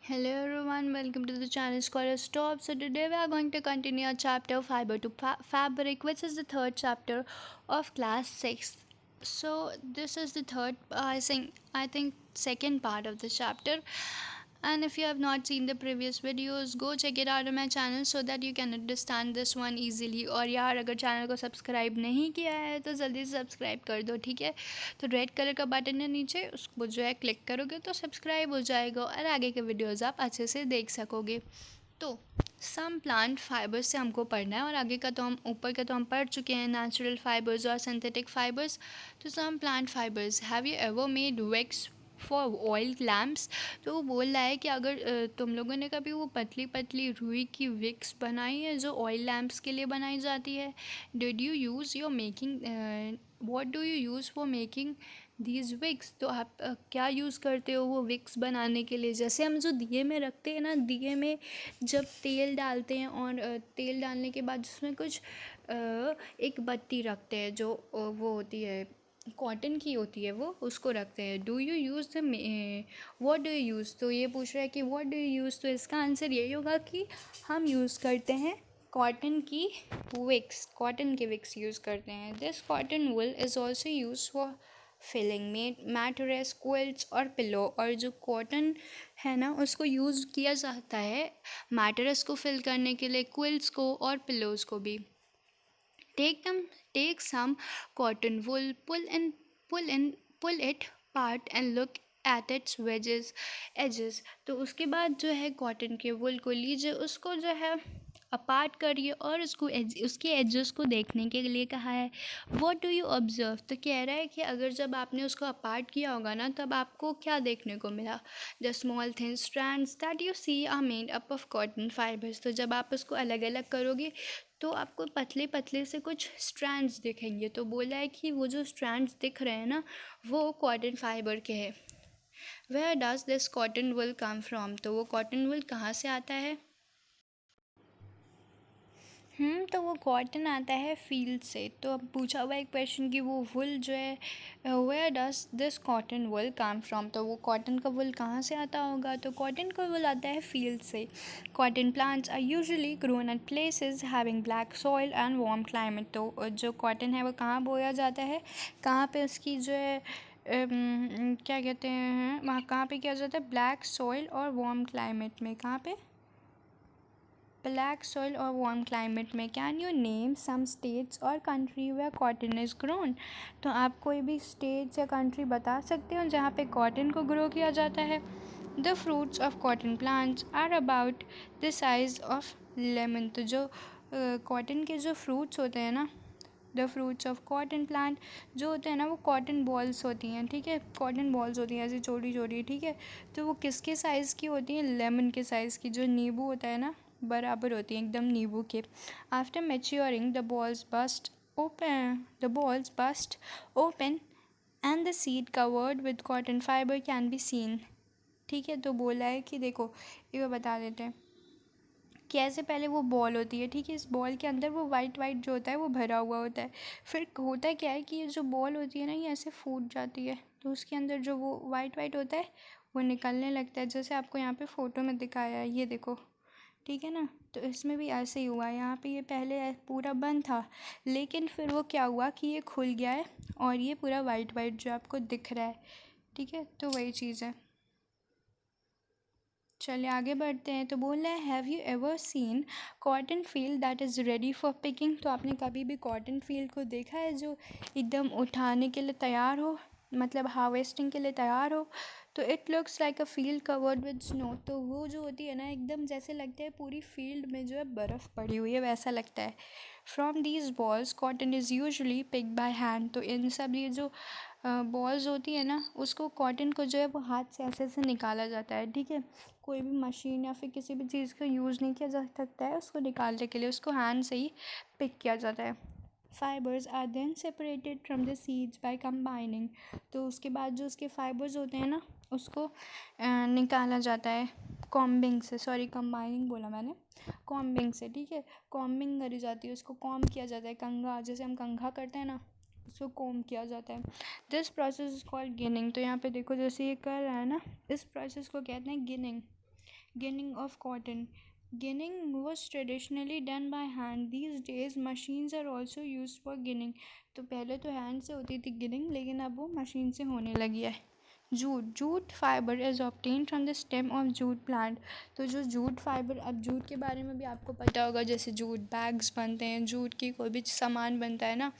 Hello everyone, welcome to the channel Scholar Stop. So today we are going to continue our chapter Fiber to Fabric, which is the third chapter of class 6. So this is the third, I think second part of the chapter. And if you have not seen the previous videos, go check it out on my channel so that you can understand this one easily. और यार अगर channel को subscribe नहीं किया है तो जल्दी से सब्सक्राइब कर दो, ठीक है। तो रेड कलर का बटन है नीचे, उसको जो है क्लिक करोगे तो सब्सक्राइब हो जाएगा और आगे के वीडियोस आप अच्छे से देख सकोगे। तो सम प्लांट फाइबर्स से हमको पढ़ना है और आगे का तो हम ऊपर का तो हम पढ़ चुके हैं, नेचुरल फाइबर्स और सिंथेटिक फाइबर्स। तो some plant fibres, have you ever made wicks for oil lamps. तो वो बोल रहा है कि अगर तुम लोगों ने कभी वो पतली पतली रुई की विक्स बनाई है जो ऑयल लैम्प्स के लिए बनाई जाती है। Did you use your making what do you use for making these wicks. तो आप क्या यूज़ करते हो वो विक्स बनाने के लिए। जैसे हम जो दिए में रखते हैं ना, दिए में जब तेल डालते हैं और तेल डालने के बाद जिसमें कुछ एक बत्ती रखते हैं जो वो होती है कॉटन की होती है, वो उसको रखते हैं। Do you use the what do you use. तो ये पूछ रहा है कि व्हाट डू यू यूज़। तो इसका आंसर यही होगा कि हम यूज़ करते हैं कॉटन की विक्स, कॉटन के विक्स यूज़ करते हैं। This cotton wool is also use for filling mattress, quilts और पिलो। और जो कॉटन है ना उसको यूज़ किया जाता है मैट्रेस को फिल करने के लिए, क्विल्ट्स को और पिलोज़ को भी। Take some cotton wool, pull it part and look at its edges। तो उसके बाद जो है कॉटन के वुल को लीजिए, उसको जो है अपार्ट करिए और उसके एजेस को देखने के लिए कहा है। What do you observe. तो कह रहा है कि अगर जब आपने उसको अपार्ट किया होगा ना तब आपको क्या देखने को मिला। The small thin strands that you see are made up of cotton fibres. तो जब आप उसको अलग अलग करोगे तो आपको पतले पतले से कुछ स्ट्रैंड्स दिखेंगे। तो बोला है कि वो जो स्ट्रैंड्स दिख रहे हैं ना वो कॉटन फाइबर के हैं। Where does this cotton wool come from. तो वो कॉटन वुल कहाँ से आता है। तो वो कॉटन आता है फील्ड से। तो अब पूछा हुआ एक क्वेश्चन कि वो वुल जो है where does this cotton wool come from. तो वो कॉटन का वुल कहाँ से आता होगा। तो कॉटन का वुल आता है फील्ड से। Cotton plants are usually grown at places having black soil and warm climate. तो जो कॉटन है वो कहाँ बोया जाता है, कहाँ पे उसकी जो है क्या कहते हैं वहाँ कहाँ पे किया जाता है, ब्लैक सॉइल और वार्म क्लाइमेट में। कहाँ पे, ब्लैक सॉइल और वार्म क्लाइमेट में। Can you name some states और country where cotton is grown. तो आप कोई भी स्टेट्स या कंट्री बता सकते हो जहाँ पे कॉटन को ग्रो किया जाता है। The fruits of cotton plants are about the size of lemon. तो जो कॉटन के जो फ्रूट्स होते हैं ना, the fruits of cotton plant जो होते हैं ना वो कॉटन बॉल्स होती हैं, ठीक है। कॉटन बॉल्स होती हैं ऐसी छोटी छोटी, ठीक है। तो वो किसके साइज़ की होती हैं, लेमन के साइज़ की। जो नींबू होता है ना बराबर होती हैं एकदम नींबू के। After maturing the bolls burst open and the seed covered with cotton fibre can be seen. ठीक है। तो बोला है कि देखो ये बता देते हैं कैसे। पहले वो बॉल होती है, ठीक है। इस बॉल के अंदर वो वाइट वाइट जो होता है वो भरा हुआ होता है। फिर होता क्या है कि ये जो बॉल होती है ना ये ऐसे फूट जाती है तो उसके अंदर जो वो वाइट वाइट होता है वो निकलने लगता है, जैसे आपको यहाँ पे फ़ोटो में दिखाया है, ये देखो, ठीक है ना। तो इसमें भी ऐसे ही हुआ है। यहाँ पे ये पहले पूरा बंद था लेकिन फिर वो क्या हुआ कि ये खुल गया है और ये पूरा वाइट वाइट जो आपको दिख रहा है, ठीक है। तो वही चीज़ है। चलिए आगे बढ़ते हैं। तो बोल रहे हैं have you ever seen cotton field that is ready for picking. तो आपने कभी भी कॉटन फील्ड को देखा है जो एकदम उठाने के लिए तैयार हो, मतलब हार्वेस्टिंग के लिए तैयार हो। तो it looks like a field covered with snow. तो वो जो होती है ना एकदम जैसे लगता है पूरी फील्ड में जो है बर्फ़ पड़ी हुई है वैसा लगता है। From these bolls cotton is usually pick by hand. तो इन सब ये जो बॉल्स होती है ना उसको कॉटन को जो है वो हाथ से ऐसे ऐसे निकाला जाता है, ठीक है। कोई भी मशीन या फिर किसी भी चीज़ का यूज़ नहीं किया जा सकता है उसको निकालने के लिए, उसको हैंड से ही पिक किया जाता है। Fibres are then separated from the seeds by combining. तो उसके बाद जो उसके फाइबर्स होते हैं ना उसको निकाला जाता है कॉम्बिंग से, सॉरी कंबाइनिंग बोला मैंने, कॉम्बिंग से, ठीक है। कॉम्बिंग करी जाती है, उसको कॉम्ब किया जाता है, कंघा जैसे हम कंघा करते हैं ना उसको कॉम्ब किया जाता है। This process is called ginning. तो यहाँ पे देखो जैसे ये कर रहा है ना, इस प्रोसेस को कहते हैं ginning. ginning of cotton. Ginning was traditionally done by hand. These days machines are also used for ginning. तो पहले तो हैंड से होती थी गिनिंग, लेकिन अब वो मशीन से होने लगी है. Jute fibre is obtain from the stem of jute plant. तो जो जूट फाइबर, अब जूट के बारे में भी आपको पता होगा, जैसे जूट बैग्स बनते हैं, जूट की कोई भी सामान बनता है ना,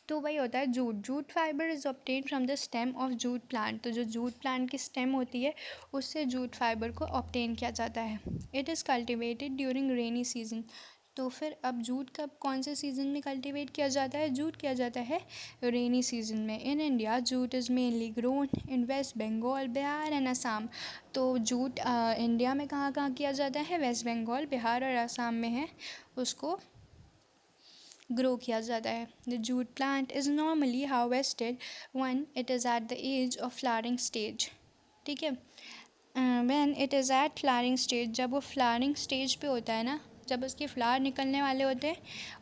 तो वही होता है jute fibre is obtain from the stem of jute plant. तो जो जूट प्लांट की स्टेम होती है उससे जूट फाइबर को ऑब्टेन किया जाता है. It is cultivated during rainy season. तो फिर अब जूट कब कौन से सीज़न में कल्टिवेट किया जाता है? जूट किया जाता है रेनी सीजन में. In India jute is mainly grown in West Bengal, Bihar and Assam. तो जूट इंडिया में कहाँ कहाँ किया जाता है? वेस्ट बंगाल, बिहार और असम में है उसको ग्रो किया जाता है. The jute plant is normally harvested when it is at the age of flowering stage. ठीक है, when it is at flowering stage, जब वो फ्लावरिंग स्टेज पे होता है ना, जब उसके फ्लावर निकलने वाले होते हैं,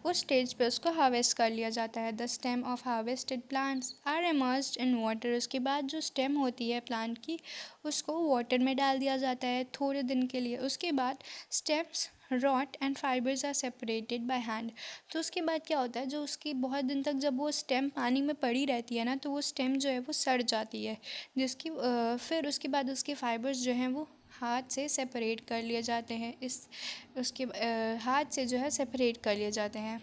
उस स्टेज पे उसको हार्वेस्ट कर लिया जाता है. The stem of harvested plants are immersed in water. उसके बाद जो स्टेम होती है प्लांट की, उसको वाटर में डाल दिया जाता है थोड़े दिन के लिए. उसके बाद stems rot and fibres are separated by hand. तो उसके बाद क्या होता है, जो उसकी बहुत दिन तक जब वो स्टेम पानी में पड़ी रहती है ना, तो वो स्टेम जो है वो सड़ जाती है, जिसकी फिर उसके बाद उसके फाइबर्स जो हैं वो हाथ से सेपरेट कर लिए जाते हैं. उसके हाथ से जो है सेपरेट कर लिए जाते हैं.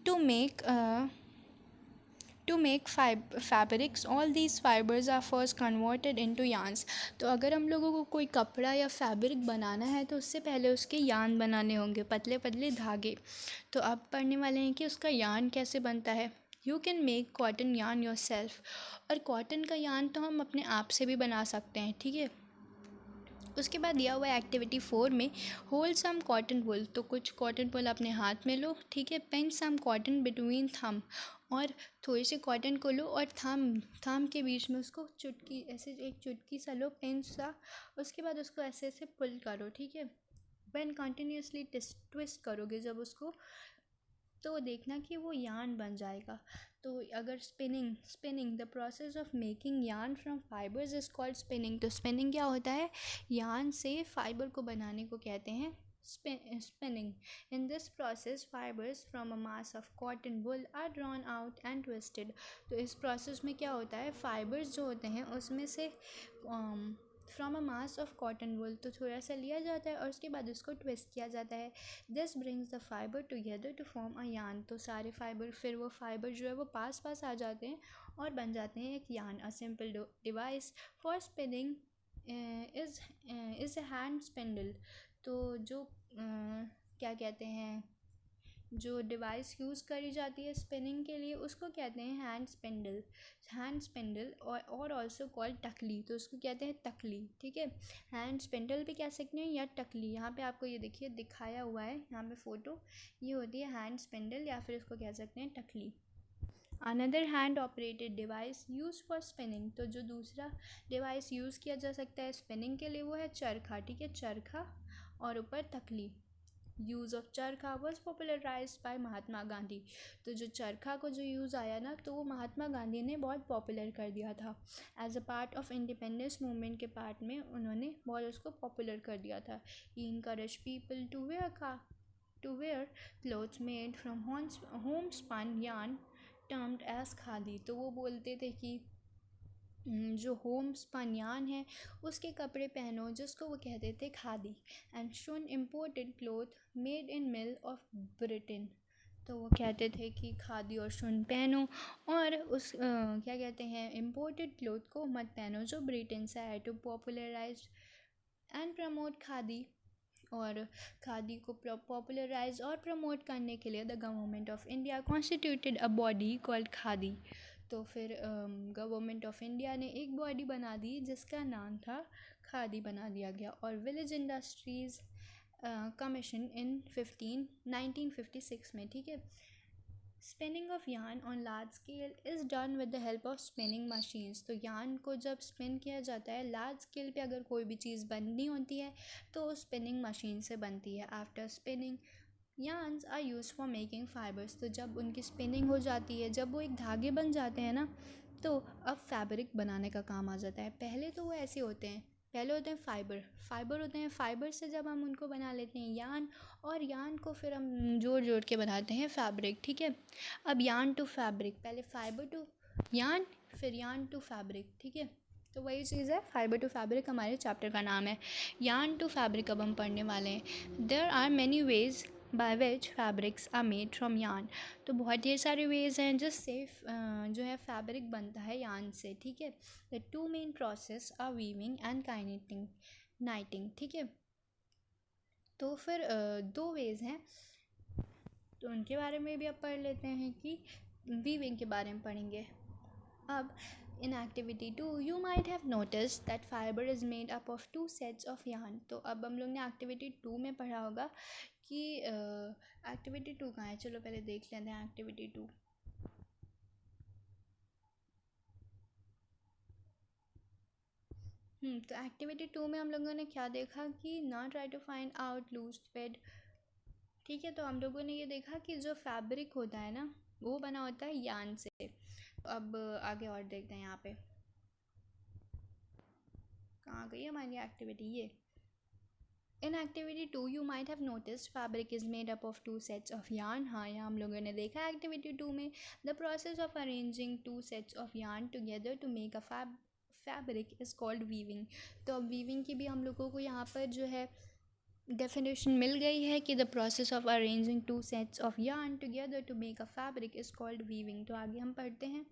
To make fabrics, all these fibers are first converted into yarns. तो अगर हम लोगों को कोई कपड़ा या फैब्रिक बनाना है तो उससे पहले उसके यार्न बनाने होंगे, पतले पतले धागे. तो अब पढ़ने वाले हैं कि उसका यार्न कैसे बनता है. You can make cotton yarn your self. और कॉटन का यार्न तो हम अपने आप से भी बना सकते हैं. ठीक है, उसके बाद दिया हुआ है एक्टिविटी 4 में, होल्ड सम कॉटन वुल. तो कुछ कॉटन वुल अपने हाथ में लो. ठीक है, पिंच सम कॉटन बिटवीन थम. और थोड़ी सी कॉटन को लो और थम के बीच में उसको चुटकी, ऐसे एक चुटकी सा लो, पिंच सा. उसके बाद उसको ऐसे ऐसे पुल करो. ठीक है, व्हेन कंटिन्यूसली ट्विस्ट करोगे जब उसको, तो देखना कि वो यार्न बन जाएगा. तो अगर spinning the process of making yarn from fibres is called spinning. तो स्पिनिंग क्या होता है? यार्न से फाइबर को बनाने को कहते हैं spinning. In this process fibres from a mass of cotton wool are drawn out and twisted. तो इस प्रोसेस में क्या होता है, फाइबर्स जो होते हैं उसमें से from a mass of cotton wool, तो थोड़ा सा लिया जाता है और उसके बाद उसको ट्विस्ट किया जाता है. This brings the fibre together to form a yarn. तो सारे फाइबर, फिर वो फाइबर जो है वो पास पास आ जाते हैं और बन जाते हैं एक yarn. A simple device for spinning is a hand spindle. तो जो क्या कहते हैं, जो डिवाइस यूज़ करी जाती है स्पिनिंग के लिए उसको कहते हैं हैंड स्पिंडल और ऑल्सो कॉल्ड टकली. तो उसको कहते हैं तकली. ठीक है, हैंड स्पिंडल भी कह सकते हैं या टकली. यहाँ पे आपको ये देखिए दिखाया हुआ है यहाँ पे फ़ोटो, ये होती है हैंड स्पिंडल या फिर इसको कह सकते हैं टकली. Another hand operated device use for spinning. तो जो दूसरा डिवाइस यूज़ किया जा सकता है स्पिनिंग के लिए वो है चरखा. ठीक है, चरखा और ऊपर तकली. यूज़ ऑफ चरखा was popularised bye Mahatma Gandhi. तो जो चरखा को जो यूज़ आया ना, तो वो महात्मा गांधी ने बहुत पॉपुलर कर दिया था. As a part of independence movement के पार्ट में उन्होंने बहुत उसको पॉपुलर कर दिया था. He encourage people to wear clothes made from home spun yarn termed as khadi. तो वो बोलते थे कि जो होम स्पन यार्न है उसके कपड़े पहनो, जिसको वो कहते थे khadi. And shun imported cloth made in mill of Britain. तो वो कहते थे कि खादी और शून पहनो और क्या कहते हैं, इम्पोर्टेड क्लोथ को मत पहनो जो ब्रिटेन से आए. To popularise and promote khadi. और खादी को पॉपुलराइज और प्रमोट करने के लिए the government of India constituted a body called khadi. तो फिर गवर्नमेंट ऑफ इंडिया ने एक बॉडी बना दी जिसका नाम था खादी बना दिया गया. और विलेज इंडस्ट्रीज़ कमीशन इन 1956 में. ठीक है, spinning of yarn on large scale is done with the help of spinning machines. तो यार्न को जब स्पिन किया जाता है लार्ज स्केल पे, अगर कोई भी चीज़ बननी होती है तो स्पिनिंग मशीन से बनती है. After spinning yarns are use for making fibres. तो जब उनकी स्पिनिंग हो जाती है, जब वो एक धागे बन जाते हैं ना, तो अब फैब्रिक बनाने का काम आ जाता है. पहले तो वो ऐसे होते हैं, पहले होते हैं फाइबर होते हैं, फाइबर से जब हम उनको बना लेते हैं यान, और यान को फिर हम जोड़ जोड़ के बनाते हैं फैब्रिक, ठीक है। अब यान टू फैब्रिक, पहले फाइबर टू यान, फिर यान टू फैब्रिक, ठीक है। तो वही चीज़ है, फाइबर टू फैब्रिक हमारे चैप्टर का नाम है। यान टू फैब्रिक अब हम पढ़ने वाले हैं। There are many ways by which fabrics are made from yarn. तो बहुत ढेर सारे वेज हैं जिससे जो है फैब्रिक बनता है यान से, ठीक है। The two main process are weaving and knitting knitting, ठीक है। तो फिर दो वेज हैं, तो उनके बारे में भी अब पढ़ लेते हैं कि वीविंग के बारे में पढ़ेंगे। अब in activity 2 you might have noticed that fiber is made up of two sets of yarn। तो अब हम लोग ने एक्टिविटी 2 में पढ़ा होगा कि एक्टिविटी 2 कहाँ है, चलो पहले देख लेते हैं एक्टिविटी 2। तो एक्टिविटी 2 में हम लोगों ने क्या देखा कि ना try to find out loose thread, ठीक है। तो हम लोगों ने ये देखा कि जो फैब्रिक होता है ना वो बना होता है यान से। अब आगे और देखते हैं, यहाँ पे कहाँ गई हमारी एक्टिविटी, ये in activity 2 you might have noticed fabric is made up of two sets of yarn. हाँ, यहाँ हम लोगों ने देखा एक्टिविटी 2 में the process of arranging two sets of yarn together to make a fabric is called weaving. तो अब weaving की भी हम लोगों को यहाँ पर जो है डेफिनेशन मिल गई है कि the process of arranging two sets of yarn together to make a fabric is called weaving. तो आगे हम पढ़ते हैं,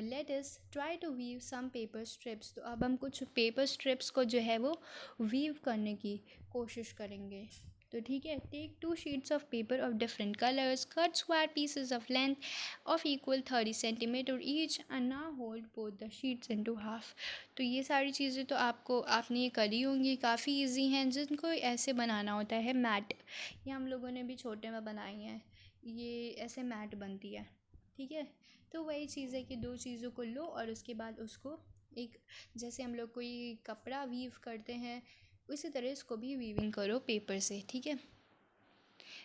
let us try to weave some paper strips. तो अब हम कुछ पेपर स्ट्रिप्स को जो है वो वीव करने की कोशिश करेंगे। तो ठीक है, take two sheets of paper of different colours, cut square pieces of length of equal 30 centimetre each and now hold both the sheets into half. तो ये सारी चीज़ें तो आपने ये करी होंगी, काफ़ी इजी हैं। जिनको ऐसे बनाना होता है मैट, ये हम लोगों ने भी छोटे में बनाई हैं, ये ऐसे मैट बनती है, ठीक है। तो वही चीज़ है कि दो चीज़ों को लो और उसके बाद उसको एक, जैसे हम लोग कोई कपड़ा वीव करते हैं उसी तरह इसको भी वीविंग करो पेपर से, ठीक है।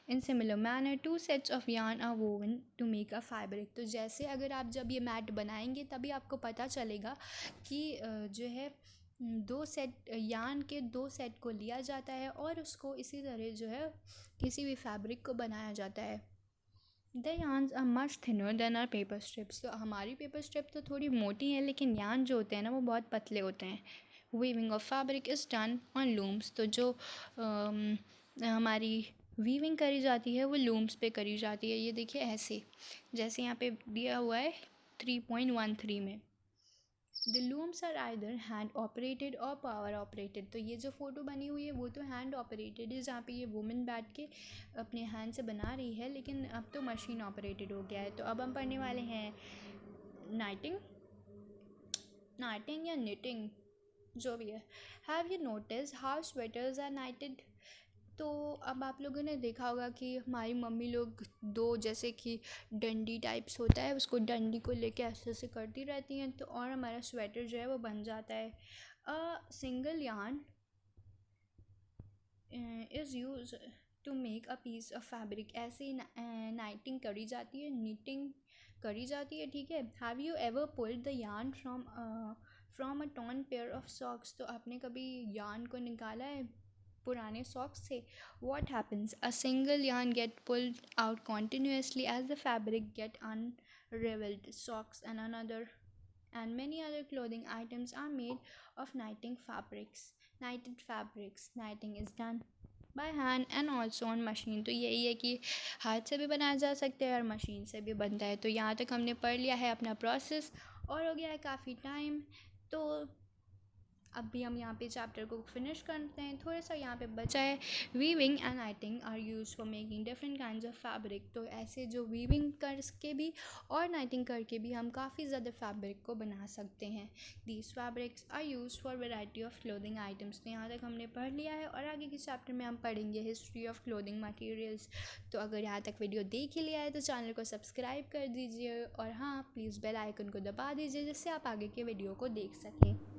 In similar manner two sets of yarn are woven to make a fabric. तो जैसे अगर आप जब ये मैट बनाएंगे तभी आपको पता चलेगा कि जो है दो सेट यार्न के दो सेट को लिया जाता है और उसको इसी तरह जो है किसी भी फैब्रिक को बनाया जाता है। The yarns are much thinner than our paper strips। तो हमारी पेपर स्ट्रिप तो थोड़ी मोटी है, लेकिन यान जो होते हैं ना वो बहुत पतले होते हैं। Weaving of fabric is done on looms. तो जो हमारी वीविंग करी जाती है वो लूम्स पे करी जाती है। ये देखिए ऐसे, जैसे यहाँ पे दिया हुआ है 3.13 में। The looms are either hand operated और पावर ऑपरेटेड। तो ये जो फ़ोटो बनी हुई है वो तो हैंड ऑपरेटेड है, जहाँ पे ये वुमेन बैठ के अपने हैंड से बना रही है, लेकिन अब तो मशीन ऑपरेटेड हो गया है। तो अब हम पढ़ने वाले हैं नाइटिंग नाइटिंग या निटिंग, जो भी है। Have you notice how sweaters are knitted. तो अब आप लोगों ने देखा होगा कि हमारी मम्मी लोग दो, जैसे कि डंडी टाइप्स होता है, उसको डंडी को लेके ऐसे ऐसे करती रहती हैं, तो और हमारा स्वेटर जो है वो बन जाता है। A single yarn is use to make a piece of fabric. ऐसे ही नाइटिंग करी जाती है, नीटिंग करी जाती है, ठीक है। Have you ever pulled the yarn from a torn pair of socks. तो आपने कभी यार्न को निकाला है पुराने सॉक्स से? What happens, a single yarn get pulled out continuously as the fabric get unraveled. Socks and many other clothing items are made of knitted fabrics. Knitting is done by hand and also on machine। तो यही है कि हाथ से भी बनाया जा सकता है और मशीन से भी बनता है। तो यहाँ तक हमने पढ़ लिया है अपना प्रोसेस और हो गया है काफ़ी टाइम। तो अब भी हम यहाँ पे चैप्टर को फिनिश करते हैं। थोड़ा सा यहाँ पे बचा है, weaving and knitting are use for making different kinds of fabric. तो ऐसे जो वीविंग करके भी और नाइटिंग करके भी हम काफ़ी ज़्यादा फैब्रिक को बना सकते हैं। These fabrics are use for variety of clothing items. तो यहाँ तक हमने पढ़ लिया है और आगे के चैप्टर में हम पढ़ेंगे हिस्ट्री ऑफ क्लोथिंग मटेरियल्स। तो अगर यहाँ तक वीडियो देख ही लिया है तो चैनल को सब्सक्राइब कर दीजिए और हाँ, प्लीज़ बेल आइकन को दबा दीजिए जिससे आप आगे के वीडियो को देख सकें।